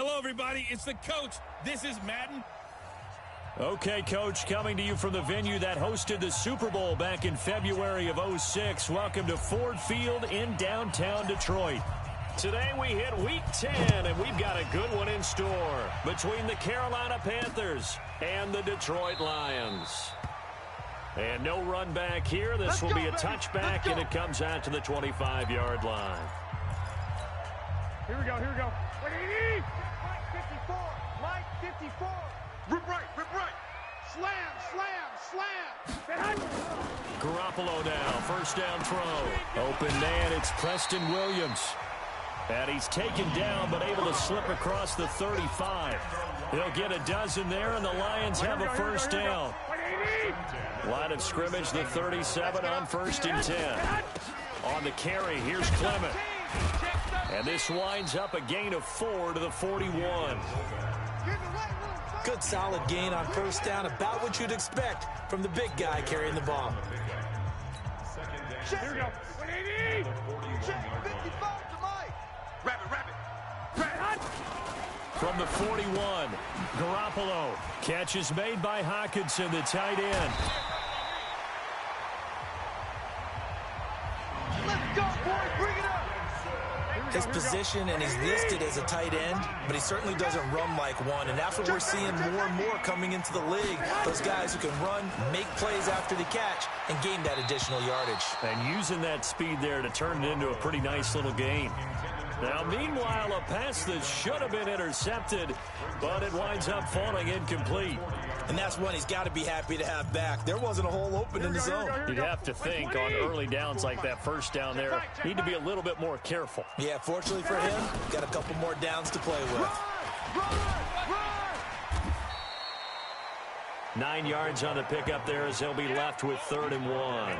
Hello, everybody. It's the coach. This is Madden. Okay, Coach, coming to you from the venue that hosted the Super Bowl back in February of '06. Welcome to Ford Field in downtown Detroit. Today we hit Week 10, and we've got a good one in store between the Carolina Panthers and the Detroit Lions. And no run back here. This will be a touchback, and it comes out to the 25-yard line. Here we go, here we go. Mike 54, Mike 54. Rip right, slam, Garoppolo now, first down throw. Open man, it's Preston Williams. And he's taken down, but able to slip across the 35. He'll get a dozen there, and the Lions have a first down. Line of scrimmage, the 37 on 1st and 10. On the carry, here's Clement. And this winds up a gain of 4 to the 41. Good solid gain on first down, about what you'd expect from the big guy carrying the ball. Here we go. 180. Check 55 to Mike. Rapid. From the 41, Garoppolo. Catch is made by Hockenson, the tight end. Let's go, boys. Bring it up. His position, and he's listed as a tight end, but he certainly doesn't run like one, and that's what we're seeing more and more coming into the league. Those guys who can run, make plays after the catch, and gain that additional yardage. And using that speed there to turn it into a pretty nice little gain. Now, meanwhile, a pass that should have been intercepted, but it winds up falling incomplete. And that's one he's got to be happy to have back. There wasn't a hole open in the zone. You'd have to think on early downs like that first down there, need to be a little bit more careful. Yeah, fortunately for him, got a couple more downs to play with. Run! 9 yards on the pickup there as they'll be left with 3rd and 1.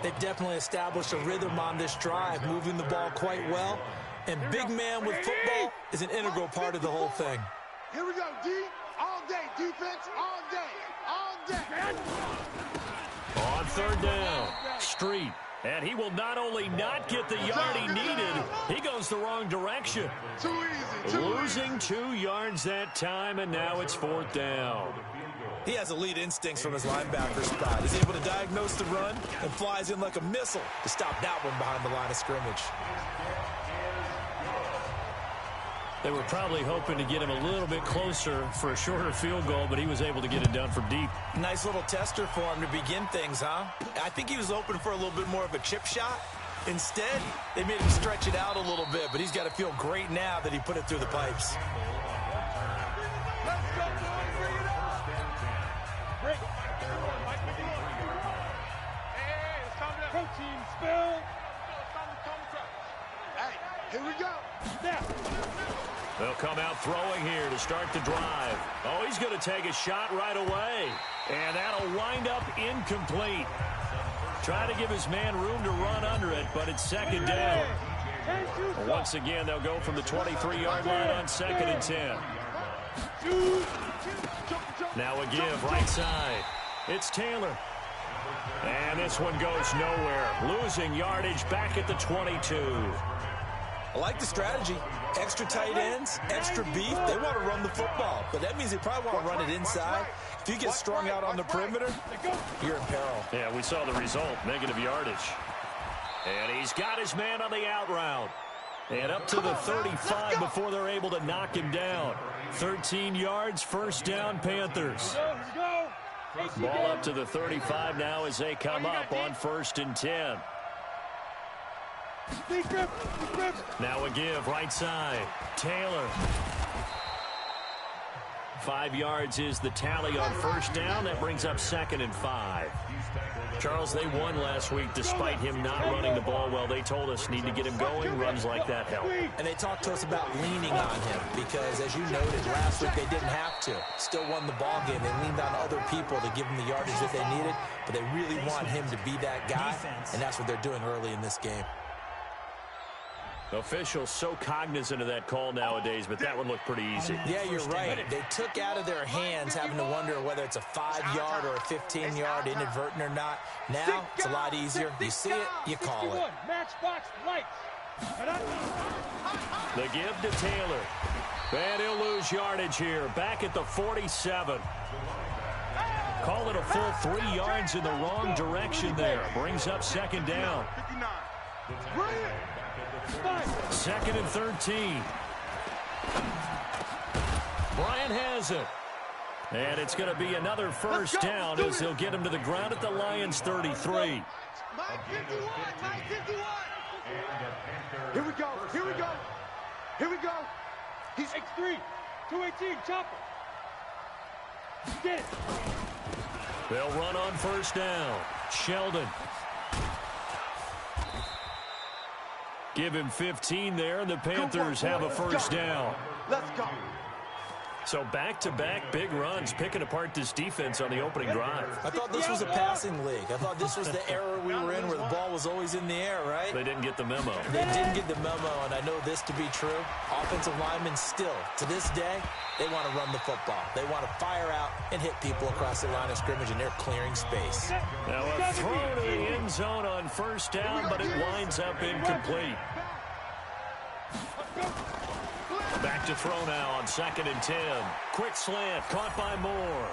They've definitely established a rhythm on this drive, moving the ball quite well. And big man with football is an integral part of the whole thing. Here we go, D. All day. Defense, all day. On 3rd down, Street. And he will not only not get the yard he needed, he goes the wrong direction. Too easy. Losing 2 yards that time, and now it's 4th down. He has elite instincts from his linebacker spot. He's able to diagnose the run and flies in like a missile to stop that one behind the line of scrimmage. They were probably hoping to get him a little bit closer for a shorter field goal, but he was able to get it done from deep. Nice little tester for him to begin things, huh? I think he was hoping for a little bit more of a chip shot. Instead, they made him stretch it out a little bit, but he's got to feel great now that he put it through the pipes. Let's go, boys. Bring it up. Break. Hey, it's time to protein spill. Hey, here we go. Snap. They'll come out throwing here to start the drive. Oh, he's going to take a shot right away. And that'll wind up incomplete. Try to give his man room to run under it, but it's 2nd down. Once again, they'll go from the 23-yard line on 2nd and 10. Now a give right side. It's Taylor. And this one goes nowhere. Losing yardage back at the 22. I like the strategy. Extra tight ends, extra beef. They want to run the football, but that means they probably want to run it inside. If you get strung out on the perimeter, you're in peril. Yeah, we saw the result, negative yardage. And he's got his man on the out route. And up to the 35 before they're able to knock him down. 13 yards, first down, Panthers. Ball up to the 35 now as they come up on 1st and 10. Now a give right side. Taylor. 5 yards is the tally on first down. That brings up 2nd and 5. Charles, they won last week despite him not running the ball well. They told us need to get him going. Runs like that help. And they talked to us about leaning on him because, as you noted, last week they didn't have to. Still won the ball game. They leaned on other people to give them the yardage that they needed, but they really want him to be that guy, and that's what they're doing early in this game. Officials so cognizant of that call nowadays, but that one looked pretty easy. Yeah, you're right. They took out of their hands having to wonder whether it's a 5-yard or a 15-yard inadvertent or not. Now, it's a lot easier. You see it, you call it. Matchbox lights. The give to Taylor. And he'll lose yardage here. Back at the 47. Call it a full 3 yards in the wrong direction there. Brings up second down. 2nd and 13. Bryant has it. And it's going to be another first down as he'll get him to the ground at the Lions' 33. Here we go. Here we go. Here we go. He's X3. 218. Chopper. Get it. They'll run on first down. Sheldon. Give him 15 there, and the Panthers have a first down. Let's go. So back-to-back big runs, picking apart this defense on the opening drive. I thought this was a passing league. I thought this was the era we were in where the ball was always in the air, right? They didn't get the memo. They didn't get the memo, and I know this to be true. Offensive linemen still, to this day, they want to run the football. They want to fire out and hit people across the line of scrimmage, and they're clearing space. Now a throw to the end zone on first down, but it winds up incomplete. Back to throw now on 2nd and 10. Quick slant, caught by Moore.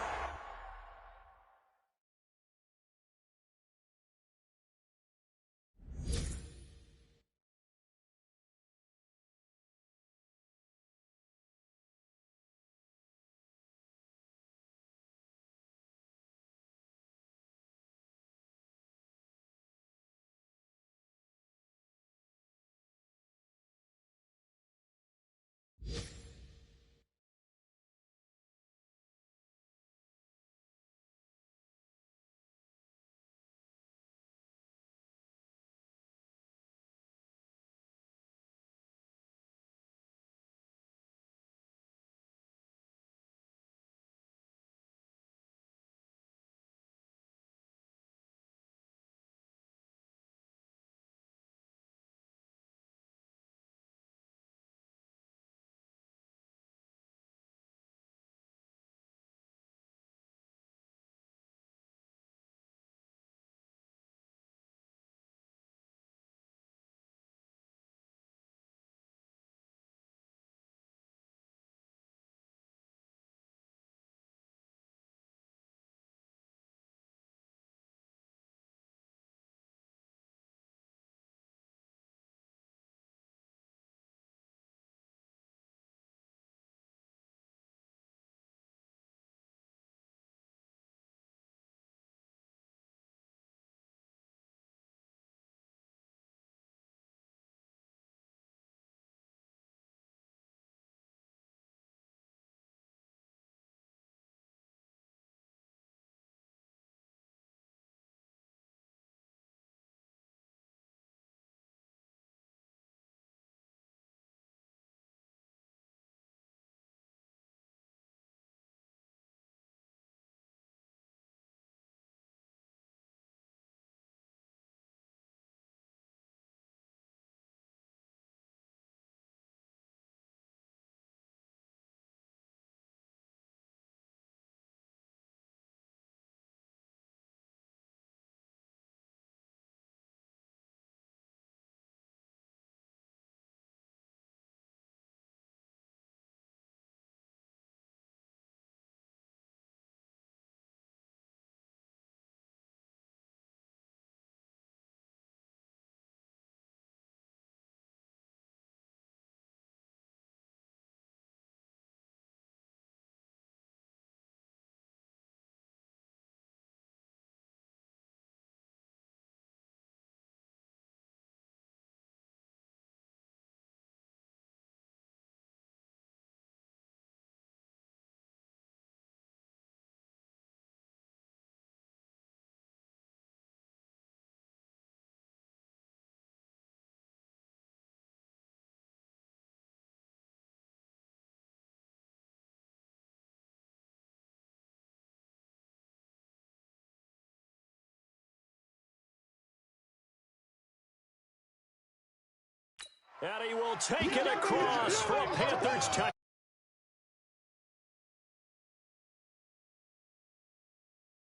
And he will take it across for a Panthers touchdown.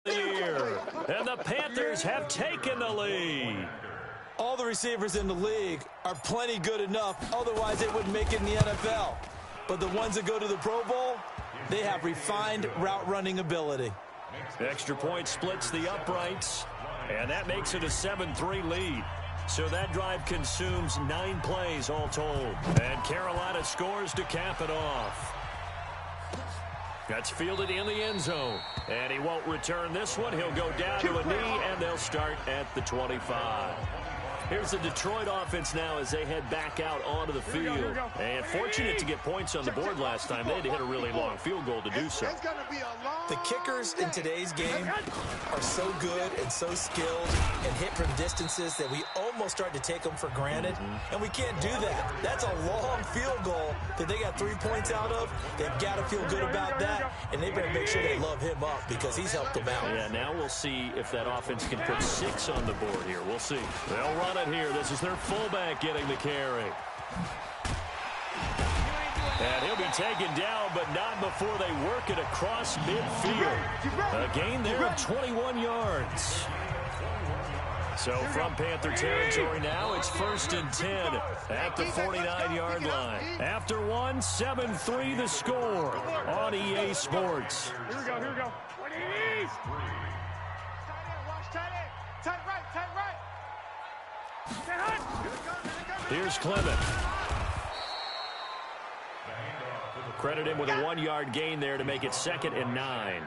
And the Panthers have taken the lead. All the receivers in the league are plenty good enough. Otherwise, they wouldn't make it in the NFL. but the ones that go to the Pro Bowl, they have refined route running ability. Extra point splits the uprights, and that makes it a 7-3 lead. So that drive consumes 9 plays all told. And Carolina scores to cap it off. That's fielded in the end zone. And he won't return this one. He'll go down to a knee, and they'll start at the 25. Here's the Detroit offense now as they head back out onto the field. And fortunate to get points on the board last time. They had to hit a really long field goal to do so. The kickers in today's game are so good and so skilled and hit from distances that we almost start to take them for granted. And we can't do that. That's a long field goal that they got 3 points out of. They've got to feel good about that. And they better make sure they love him up because he's helped them out. Yeah, now we'll see if that offense can put 6 on the board here. We'll see. They'll run it here. This is their fullback getting the carry. And he'll be taken down, but not before they work it across midfield. A gain there of 21 yards. So from Panther territory now, it's 1st and 10 at the 49-yard line. After one, 7-3 the score on EA Sports. Here we go, here we go. Tight right, tight right. Here's Clement. Credit him with a 1-yard gain there to make it 2nd and 9.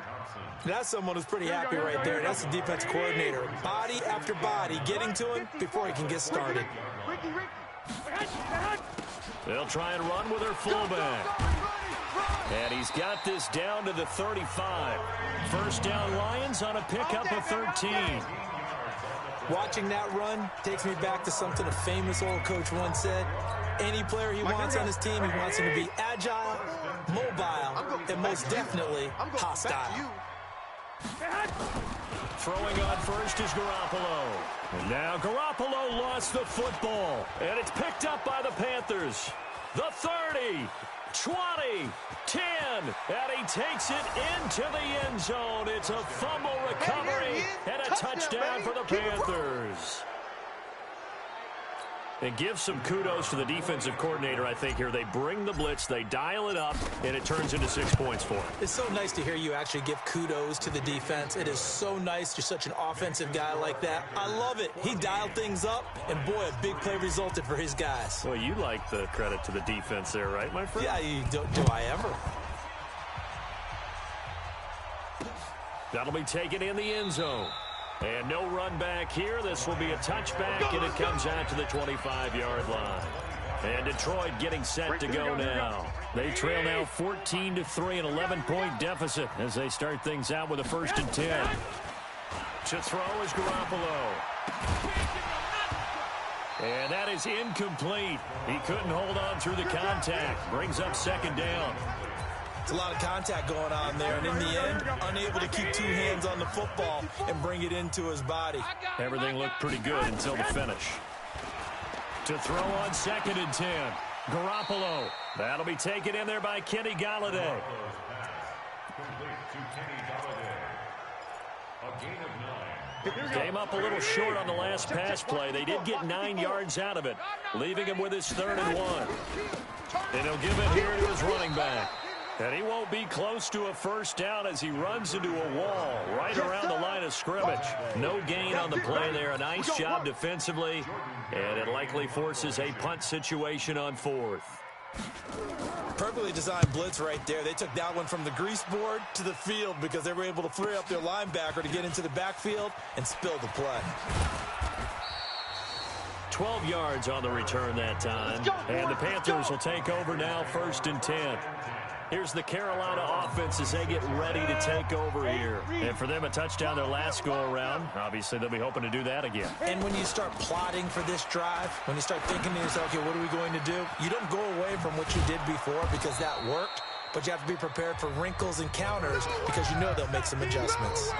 That's someone who's pretty happy right there. That's the defense coordinator. Body after body getting to him before he can get started. They'll try and run with their fullback. And he's got this down to the 35. First down Lions on a pickup of 13. Watching that run takes me back to something a famous old coach once said. Any player he wants on his team, he wants him to be agile, mobile, and most definitely hostile. Throwing on first is Garoppolo. And now Garoppolo lost the football. And it's picked up by the Panthers. The 30, 20, 10. And he takes it into the end zone. It's a fumble recovery and a touchdown for the Panthers. And give some kudos to the defensive coordinator, I think, here. They bring the blitz, they dial it up, and it turns into 6 points for him. It's so nice to hear you actually give kudos to the defense. It is so nice. You're such an offensive guy like that. I love it. He dialed things up, and boy, a big play resulted for his guys. Well, you like the credit to the defense there, right, my friend? Yeah, do I ever? That'll be taken in the end zone. And no run back here. This will be a touchback, and it comes out to the 25-yard line. And Detroit getting set to go now. They trail now 14-3, an 11-point deficit as they start things out with a 1st and 10. To throw is Garoppolo. And that is incomplete. He couldn't hold on through the contact. Brings up 2nd down. It's a lot of contact going on there, and in the end, unable to keep 2 hands on the football and bring it into his body. Everything looked pretty good until the finish. To throw on 2nd and 10. Garoppolo. That'll be taken in there by Kenny Golladay. Came up a little short on the last pass play. They did get 9 yards out of it, leaving him with his 3rd and 1. And he'll give it here to his running back. And he won't be close to a 1st down as he runs into a wall right around the line of scrimmage. No gain on the play there. A nice job defensively. And it likely forces a punt situation on 4th. Perfectly designed blitz right there. They took that one from the grease board to the field because they were able to free up their linebacker to get into the backfield and spill the play. 12 yards on the return that time. And the Panthers will take over now, 1st and 10. Here's the Carolina offense as they get ready to take over here. And for them, a touchdown their last go-around. Obviously, they'll be hoping to do that again. And when you start plotting for this drive, when you start thinking to yourself, okay, what are we going to do? You don't go away from what you did before because that worked, but you have to be prepared for wrinkles and counters because you know they'll make some adjustments.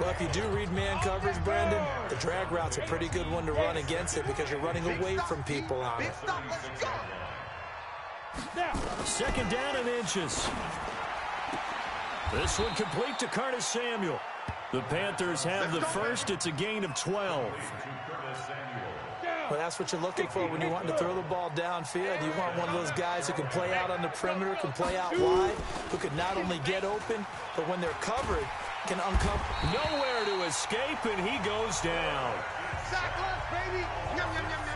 Well, if you do read man coverage, Brandon, the drag route's a pretty good one to run against it because you're running away from people on it. 2nd down and inches. This one complete to Curtis Samuel. The Panthers have the first. It's a gain of 12. Well, that's what you're looking for when you want to throw the ball downfield. You want one of those guys who can play out on the perimeter, can play out wide, who can not only get open, but when they're covered, can uncover. Nowhere to escape, and he goes down.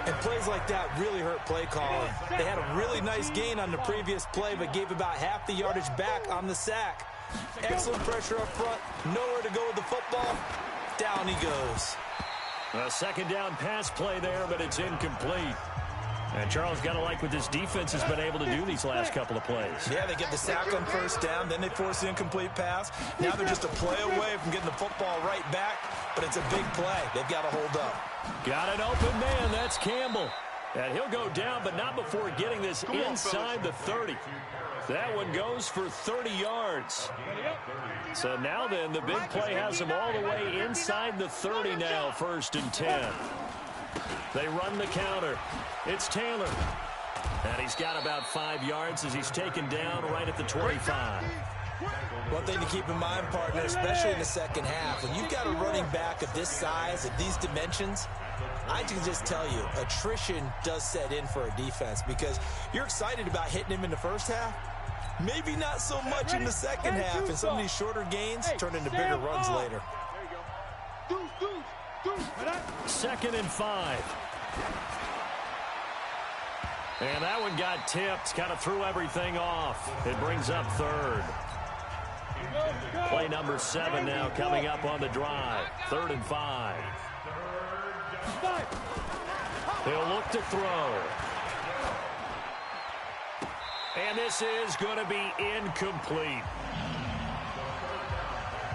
And plays like that really hurt play calling. They had a really nice gain on the previous play, but gave about half the yardage back on the sack. Excellent pressure up front. Nowhere to go with the football. Down he goes. A second down pass play there, but it's incomplete. And Charles, got to like what this defense has been able to do these last couple of plays. Yeah, they get the sack on first down, then they force the incomplete pass. Now they're just a play away from getting the football right back, but it's a big play. They've got to hold up. Got an open man. That's Campbell. And he'll go down, but not before getting this inside the 30. That one goes for 30 yards. So now then, the big play has him all the way inside the 30 now, 1st and 10. They run the counter. It's Taylor. And he's got about 5 yards as he's taken down right at the 25. One thing to keep in mind, partner, especially in the second half, when you've got a running back of this size, of these dimensions, I can just tell you, attrition does set in for a defense because you're excited about hitting him in the first half. Maybe not so much in the second half, and some of these shorter gains turn into bigger runs later. 2nd and 5. And that one got tipped, kind of threw everything off. It brings up 3rd. Play number 7 now coming up on the drive. 3rd and 5. He'll look to throw. And this is going to be incomplete.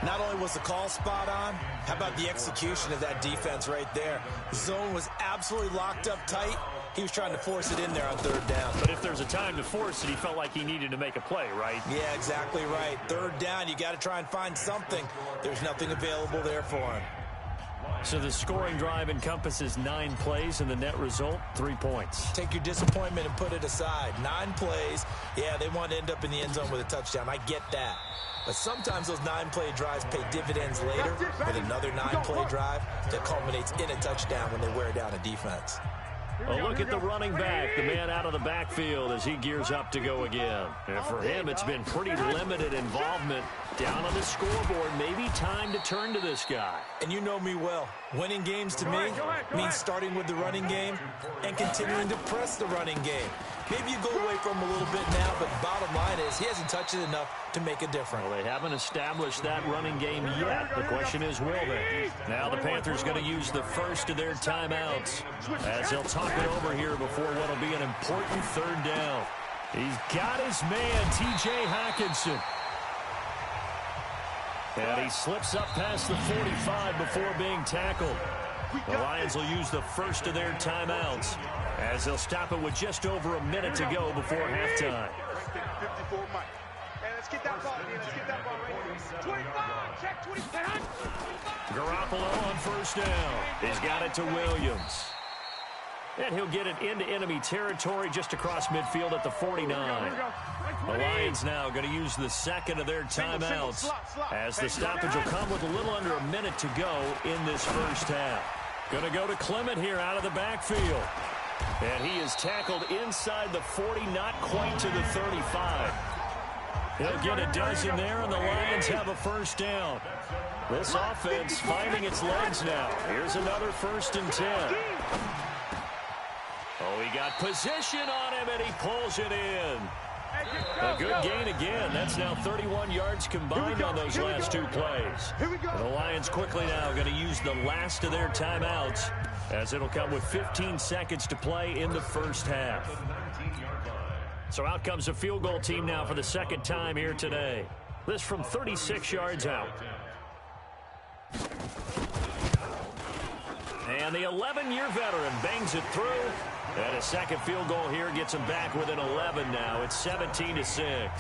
Not only was the call spot on, how about the execution of that defense right there? The zone was absolutely locked up tight. He was trying to force it in there on 3rd down. But if there's a time to force it, he felt like he needed to make a play, right? Yeah, exactly right. 3rd down, you got to try and find something. There's nothing available there for him. So the scoring drive encompasses 9 plays, and the net result, 3 points. Take your disappointment and put it aside. 9 plays. Yeah, they want to end up in the end zone with a touchdown. I get that. But sometimes those 9-play drives pay dividends later with another 9-play drive that culminates in a touchdown when they wear down a defense. A look at the running back, the man out of the backfield as he gears up to go again. And for him, it's been pretty limited involvement down on the scoreboard. Maybe time to turn to this guy. And you know me well. Winning games to me means starting with the running game and continuing to press the running game. Maybe you go away from him a little bit now, but bottom line is he hasn't touched it enough to make a difference. Well, they haven't established that running game yet. The question is, will they? Now the Panthers going to use the first of their timeouts as they'll talk it over here before what will be an important 3rd down. He's got his man, T.J. Hockenson. And he slips up past the 45 before being tackled. The Lions will use the first of their timeouts as they'll stop it with just over a minute to go before halftime. 54 Mike. Hey, let's get that ball, man. Let's get that ball right here. 25, check 25. Garoppolo on 1st down. He's got it to Williams. And he'll get it into enemy territory just across midfield at the 49. The Lions now going to use the second of their timeouts as the stoppage will come with a little under a minute to go in this first half. Going to go to Clement here out of the backfield. And he is tackled inside the 40, not quite to the 35. He'll get a dozen there, and the Lions have a 1st down. This offense finding its legs now. Here's another 1st and 10. Oh, he got position on him, and he pulls it in. A good gain again. That's now 31 yards combined on those last 2 plays. And the Lions quickly now going to use the last of their timeouts as it'll come with 15 seconds to play in the first half. So out comes a field goal team now for the second time here today. This from 36 yards out. And the 11-year veteran bangs it through. And a second field goal here gets him back within 11 now. It's 17-6.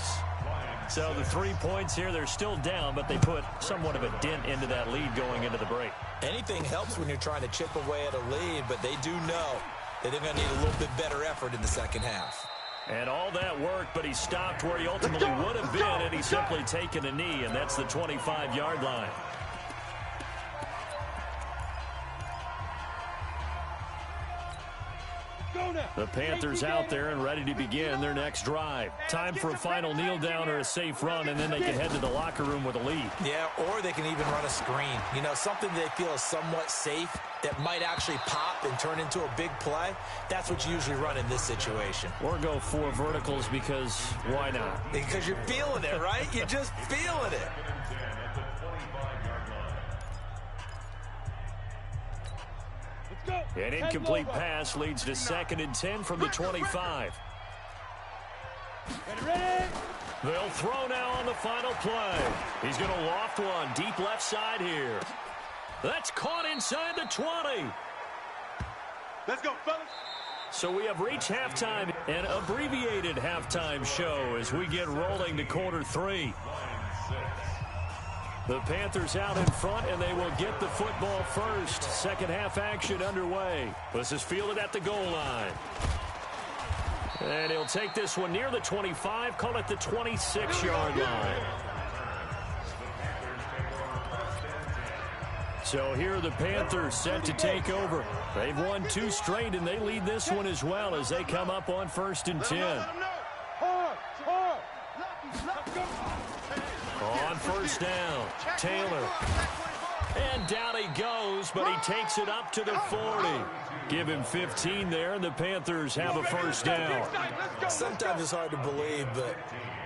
So the 3 points here, they're still down, but they put somewhat of a dent into that lead going into the break. Anything helps when you're trying to chip away at a lead, but they do know that they're going to need a little bit better effort in the second half. And all that work, but he stopped where he ultimately would have been, and he's simply taken a knee, and that's the 25-yard line. The Panthers out there and ready to begin their next drive. Time for a final kneel down or a safe run, and then they can head to the locker room with a lead. Yeah, or they can even run a screen. You know, something they feel is somewhat safe that might actually pop and turn into a big play. That's what you usually run in this situation. Or go 4 verticals because why not? Because you're feeling it, right? You're just feeling it. An incomplete pass leads to 2nd and 10 from the 25. They'll throw now on the final play. He's going to loft one deep left side here. That's caught inside the 20. Let's go, fellas. So we have reached halftime, an abbreviated halftime show as we get rolling to quarter 3. The Panthers out in front, and they will get the football first. Second half action underway. This is fielded at the goal line. And he'll take this one near the 25, call it the 26-yard line. So here are the Panthers set to take over. They've won 2 straight, and they lead this one as well as they come up on 1st and 10. On 1st down, Taylor. And down he goes, but he takes it up to the 40. Give him 15 there, and the Panthers have a 1st down. Sometimes it's hard to believe, but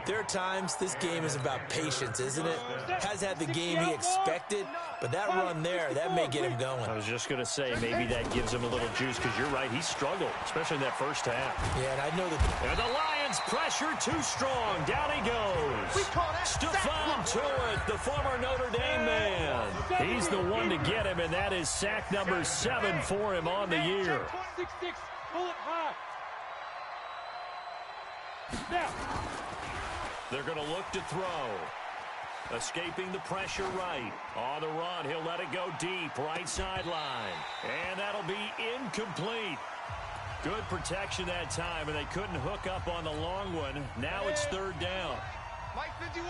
there are times this game is about patience, isn't it? Has had the game he expected, but that run there, that may get him going. I was just going to say, maybe that gives him a little juice, because you're right, he struggled, especially in that first half. Yeah, and I know that. And the Lions pressure too strong. Down he goes. Stephon Tuitt, the former Notre Dame man. He's the one to get him, and that is sack number 7 for him on the year. They're going to look to throw. Escaping the pressure right. On the run, he'll let it go deep, right sideline. And that'll be incomplete. Good protection that time, and they couldn't hook up on the long one. Now it's 3rd down.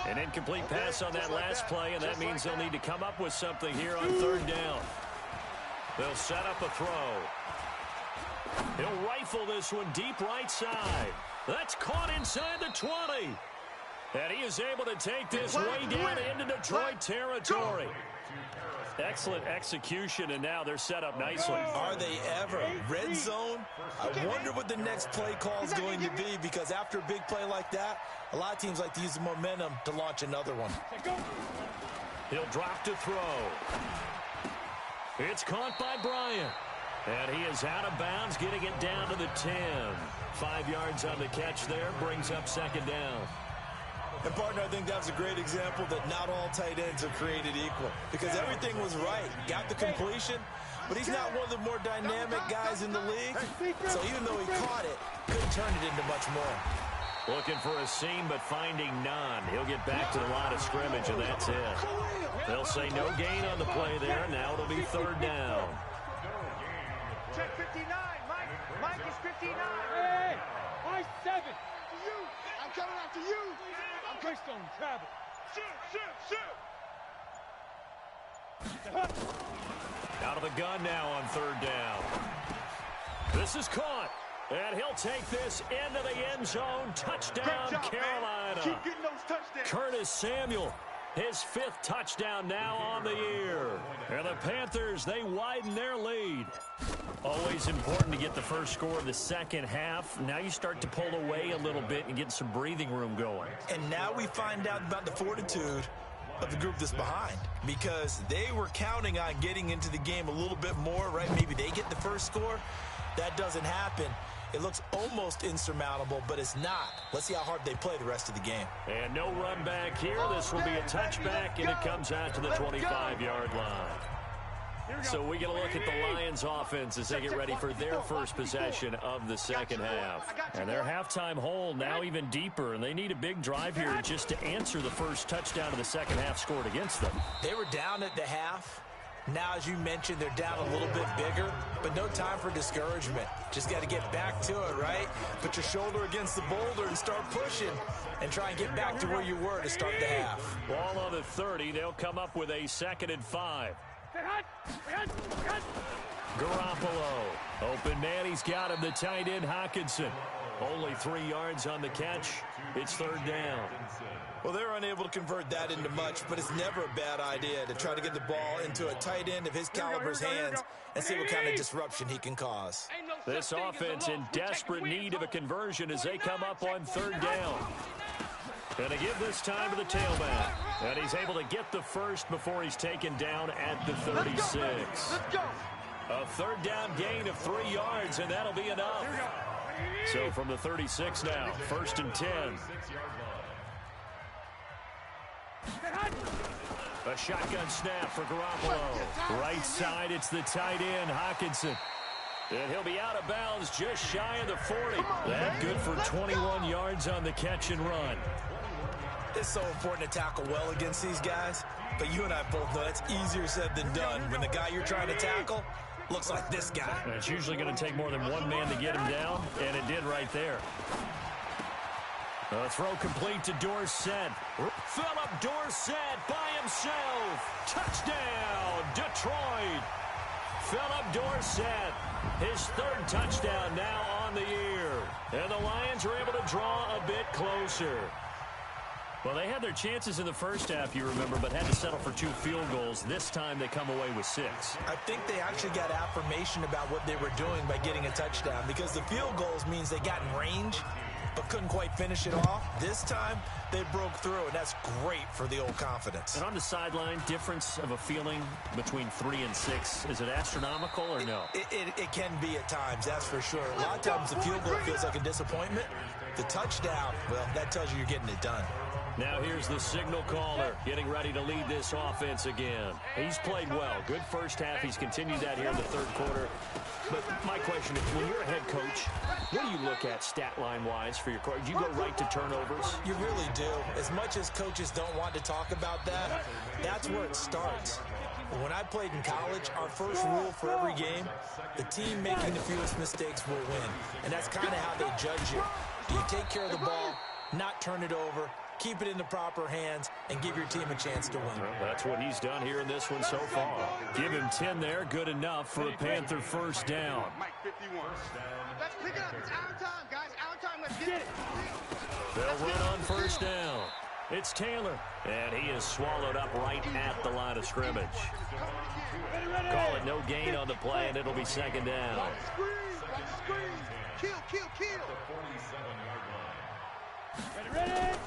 An incomplete pass on that last play, and that means they'll need to come up with something here on 3rd down. They'll set up a throw. He'll rifle this one deep right side. That's caught inside the 20. And he is able to take this way down into Detroit territory. Excellent execution, and now they're set up nicely. Are they ever? Red zone? I wonder what the next play call is going to be, because after a big play like that, a lot of teams like to use the momentum to launch another one. He'll drop to throw. It's caught by Bryant. And he is out of bounds, getting it down to the 10. 5 yards on the catch there, brings up 2nd down. And, partner, I think that was a great example that not all tight ends are created equal, because everything was right. Got the completion, but he's not one of the more dynamic guys in the league. So even though he caught it, couldn't turn it into much more. Looking for a seam, but finding none. He'll get back to the line of scrimmage, and that's it. They'll say no gain on the play there. Now it'll be 3rd down. Check 59, Mike. Mike is 59. Hey, Mike 7. To you. I'm coming after you. I'm Keystone Travel. Shoot. Out of the gun now on 3rd down. This is caught. And he'll take this into the end zone. Touchdown, job, Carolina. Keep getting those touchdowns. Curtis Samuel, his 5th touchdown now on the year. And the Panthers, they widen their lead. Always important to get the first score of the second half. Now you start to pull away a little bit and get some breathing room going. And now we find out about the fortitude of the group that's behind, because they were counting on getting into the game a little bit more, right? Maybe they get the first score. That doesn't happen. It looks almost insurmountable, but it's not. Let's see how hard they play the rest of the game. And no run back here. This will be a touchback, and it comes out to the 25-yard line. So we get a look at the Lions offense as they get ready for their first possession of the second half. And their halftime hole now even deeper, and they need a big drive here just to answer the first touchdown of the second half scored against them. They were down at the half. Now, as you mentioned, they're down a little bit bigger, but no time for discouragement. Just got to get back to it, right? Put your shoulder against the boulder and start pushing and try and get back to where you were to start the half. Ball on the 30. They'll come up with a 2nd and 5. Garoppolo Open man, he's got him, the tight end, Hockenson. Only 3 yards on the catch. It's 3rd down. Well, they're unable to convert that into much, but it's never a bad idea to try to get the ball into a tight end of his caliber's hands and see what kind of disruption he can cause. This offense in desperate need of a conversion as they come up on 3rd down. And to give this time to the tailback. And he's able to get the first before he's taken down at the 36. Let's go. A 3rd down gain of 3 yards, and that'll be enough. So from the 36 now, 1st and 10. A shotgun snap for Garoppolo. Right side, it's the tight end, Hockenson. And he'll be out of bounds just shy of the 40. That good for 21 yards on the catch and run. It's so important to tackle well against these guys, but you and I both know it's easier said than done when the guy you're trying to tackle looks like this guy. And it's usually going to take more than one man to get him down, and it did right there. A throw complete to Dorsett. Philip Dorsett by himself. Touchdown, Detroit. Philip Dorsett, his 3rd touchdown now on the year. And the Lions are able to draw a bit closer. Well, they had their chances in the first half, you remember, but had to settle for 2 field goals. This time they come away with 6. I think they actually got affirmation about what they were doing by getting a touchdown, because the field goals means they got in range but couldn't quite finish it off. This time, they broke through, and that's great for the old confidence. And on the sideline, difference of a feeling between 3 and 6, is it astronomical or no? It can be at times, that's for sure. A lot of times the field goal feels like a disappointment. The touchdown, well, that tells you you're getting it done. Now here's the signal caller getting ready to lead this offense again. He's played well. Good first half. He's continued that here in the 3rd quarter. But my question is, when you're a head coach, what do you look at stat line-wise for your coach? Do you go right to turnovers? You really do. As much as coaches don't want to talk about that, that's where it starts. When I played in college, our first rule for every game, the team making the fewest mistakes will win. And that's kind of how they judge you. Do you take care of the ball, not turn it over, keep it in the proper hands, and give your team a chance to win? Well, that's what he's done here in this one so far. Give him 10 there, good enough for a Panther 1st down. Let's pick it up. It's our time, guys. Our time. Let's get it. They'll run on 1st down. It's Taylor, and he is swallowed up right at the line of scrimmage. Call it no gain on the play, and it'll be 2nd down. Kill. Ready.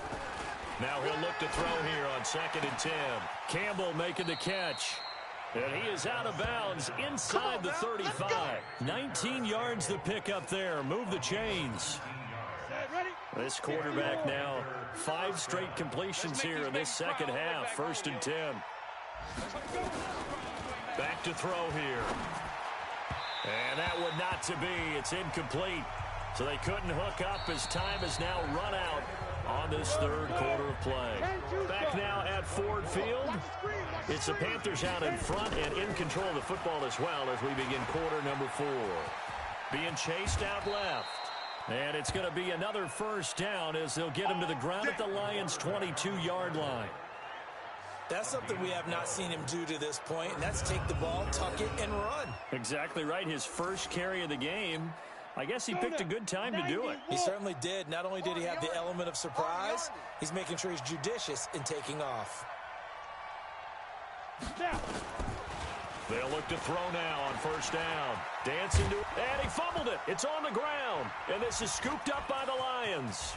Now he'll look to throw here on 2nd and 10. Campbell making the catch. And he is out of bounds inside the 35. 19 yards the pick up there. Move the chains. This quarterback now 5 straight completions here in this 2nd half. 1st and 10. Back to throw here. And that would not to be. It's incomplete. So they couldn't hook up as time is now run out on this 3rd quarter of play. Back now at Ford Field. It's the Panthers out in front and in control of the football as well as we begin quarter number 4. Being chased out left. And it's going to be another 1st down as they'll get him to the ground at the Lions' 22-yard line. That's something we have not seen him do to this point, and that's take the ball, tuck it, and run. Exactly right. His first carry of the game. I guess he picked a good time to do it. He certainly did. Not only did he have the element of surprise, he's making sure he's judicious in taking off. They'll look to throw now on 1st down. Dancing to it, and he fumbled it. It's on the ground, and this is scooped up by the Lions.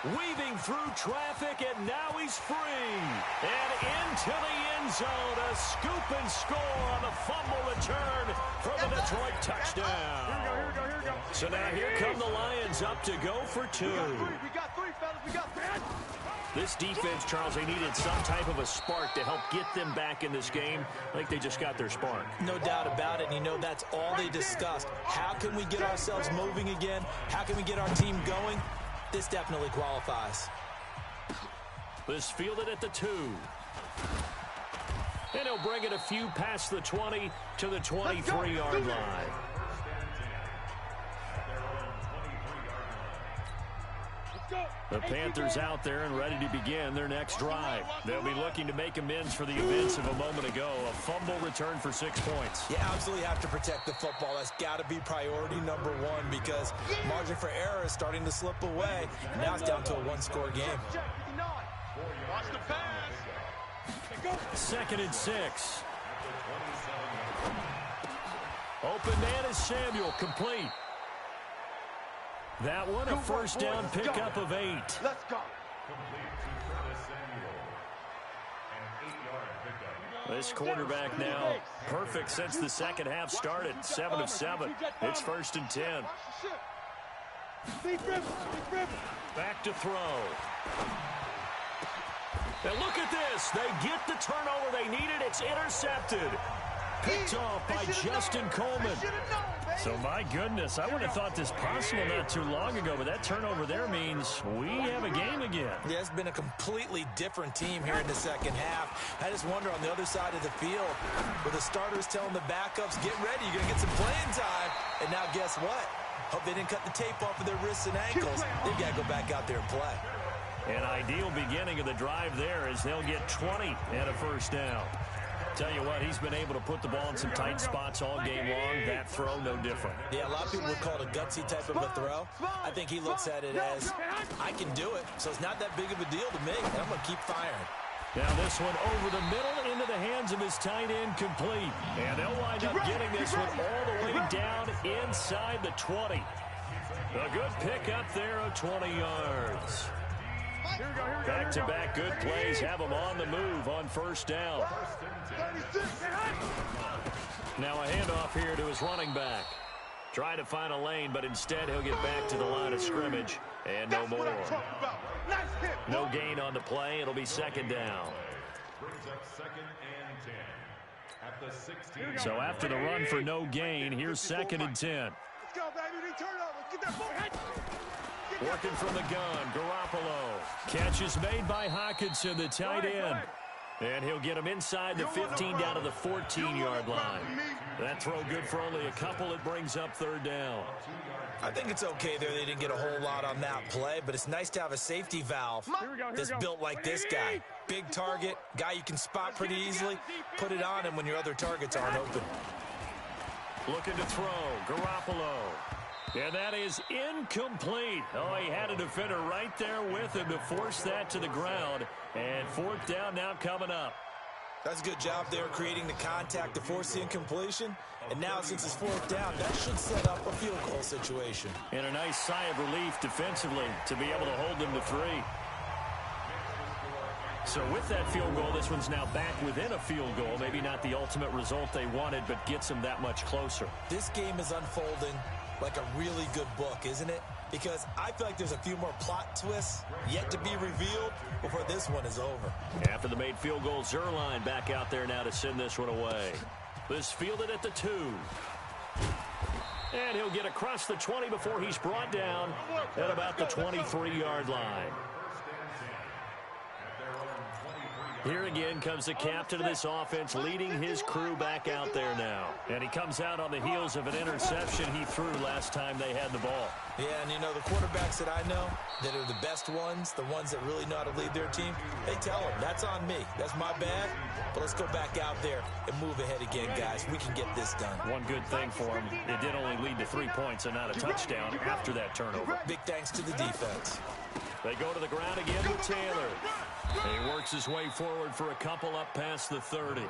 Weaving through traffic, and now he's free. And into the end zone, a scoop and score on the fumble return for the Detroit touchdown. Here we go. So now here come the Lions up to go for 2. We got three, fellas. We got 3. This defense, Charles, they needed some type of a spark to help get them back in this game. I think they just got their spark. No doubt about it. And you know, that's all they discussed. How can we get ourselves moving again? How can we get our team going? This definitely qualifies. This fielded at the 2. And he'll bring it a few past the 20 to the 23-yard line. Let's go. The Panthers out there and ready to begin their next drive. They'll be looking to make amends for the events of a moment ago. A fumble return for 6 points. You absolutely have to protect the football. That's got to be priority number one because margin for error is starting to slip away. And now it's down to a one-score game. Watch the pass. 2nd and 6. Open man is Samuel, complete. That one, a first down pickup of 8. Let's go. This quarterback now perfect since the second half started. 7 of 7. It's 1st and 10. Back to throw. And look at this. They get the turnover they needed. It's intercepted. Picked off by Justin Coleman. So, my goodness, I would have thought this possible not too long ago, but that turnover there means we have a game again. Yeah, it's been a completely different team here in the second half. I just wonder on the other side of the field, with the starters telling the backups, get ready, you're going to get some playing time. And now guess what? Hope they didn't cut the tape off of their wrists and ankles. They've got to go back out there and play. An ideal beginning of the drive there as they'll get 20 and a first down. Tell you what, he's been able to put the ball in some tight spots all game long. That throw, no different. Yeah, a lot of people would call it a gutsy type of a throw. I think he looks at it as, I can do it, so it's not that big of a deal to me, and I'm going to keep firing. Now this one over the middle into the hands of his tight end, complete. And they'll wind up getting this one all the way down inside the 20. A good pick up there of 20 yards. Back-to-back good plays have him on the move on first down. Now a handoff here to his running back. Try to find a lane, but instead he'll get back to the line of scrimmage. And no more. No gain on the play. It'll be 2nd down. So after the run for no gain, here's 2nd and 10. Let's go, baby. Turnover. Get that ball. Working from the gun, Garoppolo. Catch is made by Hockenson, the tight end. And he'll get him inside the 15 down to the 14-yard line. That throw good for only a couple. It brings up 3rd down. I think it's okay there. They didn't get a whole lot on that play, but it's nice to have a safety valve that's built like this guy. Big target, guy you can spot pretty easily. Put it on him when your other targets aren't open. Looking to throw, Garoppolo. And that is incomplete. Oh, he had a defender right there with him to force that to the ground. And 4th down now coming up. That's a good job there creating the contact to force the incompletion. And now since it's 4th down, that should set up a field goal situation. And a nice sigh of relief defensively to be able to hold them to 3. So with that field goal, this one's now back within a field goal. Maybe not the ultimate result they wanted, but gets them that much closer. This game is unfolding like a really good book, isn't it? Because I feel like there's a few more plot twists yet to be revealed before this one is over. After the made field goal, Zuerlein back out there now to send this one away. This fielded at the 2. And he'll get across the 20 before he's brought down at about the 23-yard line. Here again comes the captain of this offense leading his crew back out there now. And he comes out on the heels of an interception he threw last time they had the ball. Yeah, and you know, the quarterbacks that I know that are the best ones, the ones that really know how to lead their team, they tell them, that's on me. That's my bad. But let's go back out there and move ahead again, guys. We can get this done. One good thing for him, it did only lead to 3 points and not a touchdown after that turnover. Big thanks to the defense. They go to the ground again with Taylor. He works his way forward for a couple up past the 30.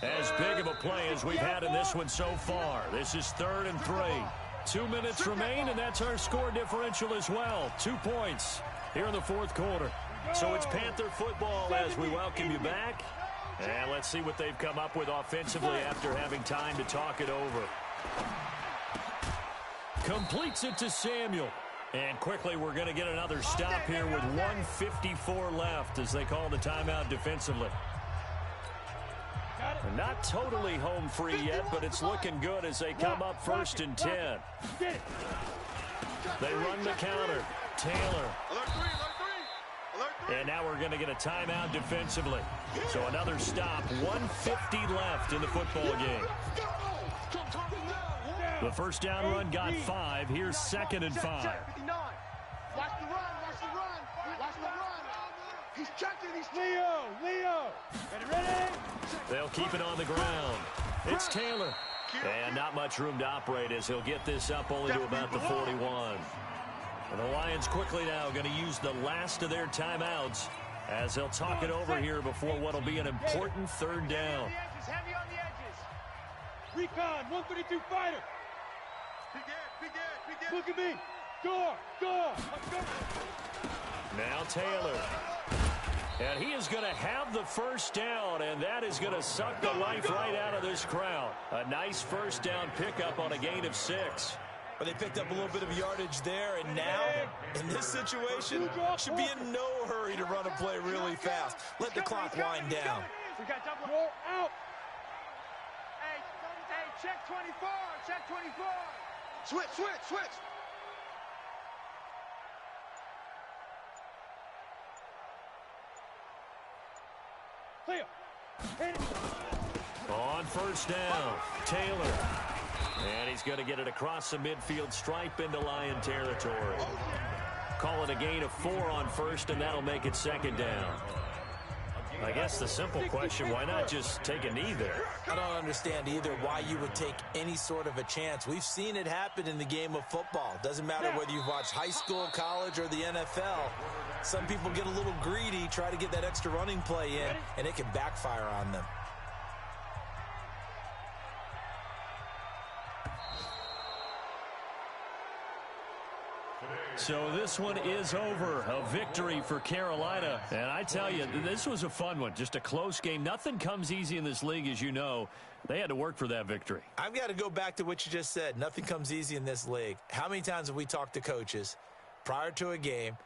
As big of a play as we've had in this one so far. This is 3rd and 3. 2 minutes remain, and that's our score differential as well. 2 points here in the 4th quarter. So it's Panther football as we welcome you back. And let's see what they've come up with offensively after having time to talk it over. Completes it to Samuel. And quickly we're going to get another stop here with 1:54 left as they call the timeout defensively. They're not totally home free yet, but it's looking good as they come up 1st and 10. They run the counter. Taylor. Alert 3, alert 3. Alert And now we're going to get a timeout defensively. So another stop, 1:50 left in the football game. The first down run got 5. Here's 2nd and 5. Watch the run, watch the run, watch the run. He's checking, he's Leo. Ready? They'll keep it on the ground. It's Taylor. And not much room to operate as he'll get this up only to about the 41. And the Lions quickly now going to use the last of their timeouts as they'll talk it over here before what will be an important 3rd down. Heavy on the edges. Recon, 132 fighter. Begin. Look at me. Door. Now Taylor. And he is going to have the first down, and that is going to suck the life right out of this crowd. A nice first down pickup on a gain of 6. But they picked up a little bit of yardage there, and now, in this situation, should be in no hurry to run a play really fast. Let the clock wind down. We got double out. Hey, check 24. Switch. Clear. On first down, Taylor. And he's going to get it across the midfield stripe into Lion territory. Call it a gain of 4 on first, and that'll make it 2nd down. I guess the simple question, why not just take a knee there? I don't understand either why you would take any sort of a chance. We've seen it happen in the game of football. Doesn't matter whether you've watched high school, college, or the NFL. Some people get a little greedy, try to get that extra running play in, and it can backfire on them. So this one is over. A victory for Carolina. And I tell you, this was a fun one. Just a close game. Nothing comes easy in this league, as you know. They had to work for that victory. I've got to go back to what you just said. Nothing comes easy in this league. How many times have we talked to coaches prior to a game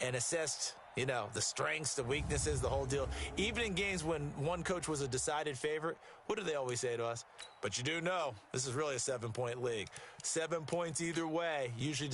and assessed, the strengths, the weaknesses, the whole deal? Even in games when one coach was a decided favorite, what do they always say to us? But you do know this is really a 7-point league. 7 points either way usually